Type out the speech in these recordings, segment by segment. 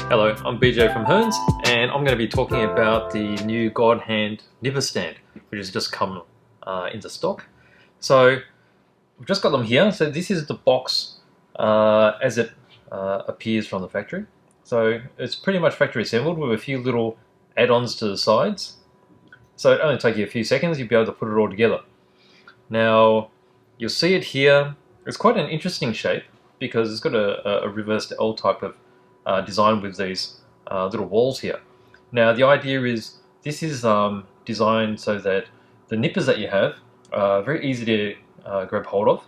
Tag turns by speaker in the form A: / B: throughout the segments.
A: Hello, I'm BJ from Hearns, and I'm going to be talking about the new GodHand nipper stand, which has just come into stock. So we've just got them here. So this is the box as it appears from the factory. So it's pretty much factory assembled with a few little add-ons to the sides. So it only takes you a few seconds, you'll be able to put it all together. Now you'll see it here. It's quite an interesting shape because it's got a reversed L type of design with these little walls here. Now the idea is this is designed so that the nippers that you have are very easy to grab hold of,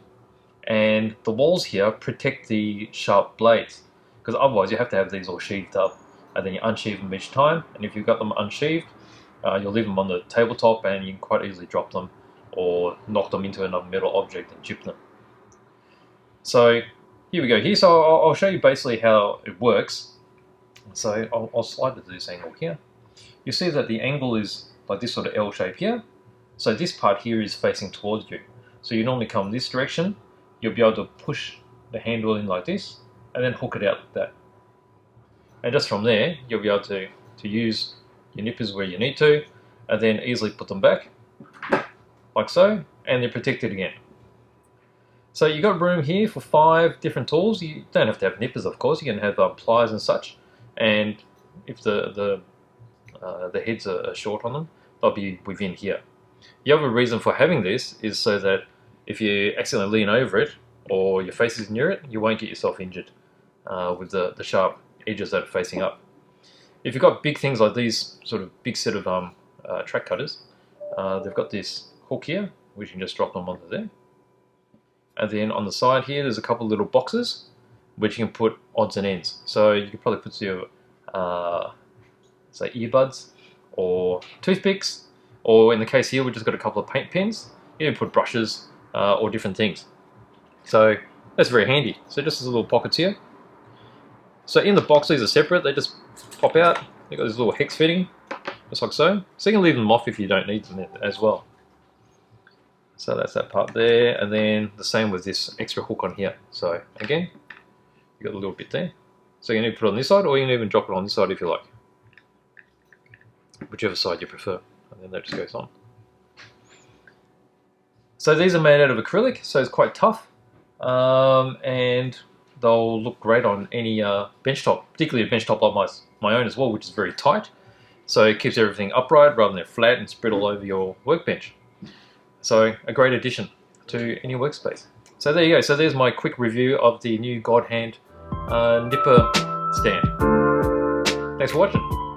A: and the walls here protect the sharp blades, because otherwise you have to have these all sheathed up and then you unsheath them each time, and if you've got them unsheathed you'll leave them on the tabletop and you can quite easily drop them or knock them into another metal object and chip them. So here we go here. So I'll show you basically how it works. So I'll slide it to this angle here. You see that the angle is like this sort of L shape here. So this part here is facing towards you. So you normally come this direction, you'll be able to push the handle in like this and then hook it out like that. And just from there, you'll be able to use your nippers where you need to, and then easily put them back, like so, and they're protected again. So you've got room here for 5 different tools. You don't have to have nippers, of course. You can have pliers and such. And if the heads are short on them, they'll be within here. The other reason for having this is so that if you accidentally lean over it or your face is near it, you won't get yourself injured with the sharp edges that are facing up. If you've got big things like these, sort of big set of track cutters, they've got this hook here, which you can just drop them onto there. And then on the side here, there's a couple of little boxes which you can put odds and ends. So you could probably put your say earbuds or toothpicks, or in the case here, we've just got a couple of paint pens. You can put brushes or different things. So that's very handy. So just as little pockets here. So in the box, these are separate. They just pop out. They've got this little hex fitting, just like so. So you can leave them off if you don't need them as well. So that's that part there, and then the same with this extra hook on here. So again, you got a little bit there. So you can either put it on this side, or you can even drop it on this side if you like, whichever side you prefer, and then that just goes on. So these are made out of acrylic, so it's quite tough, and they'll look great on any bench top, particularly a bench top like my own as well, which is very tight. So it keeps everything upright rather than flat and spread all over your workbench. So a great addition to any workspace. So there you go. So there's my quick review of the new GodHand nipper stand. Thanks for watching.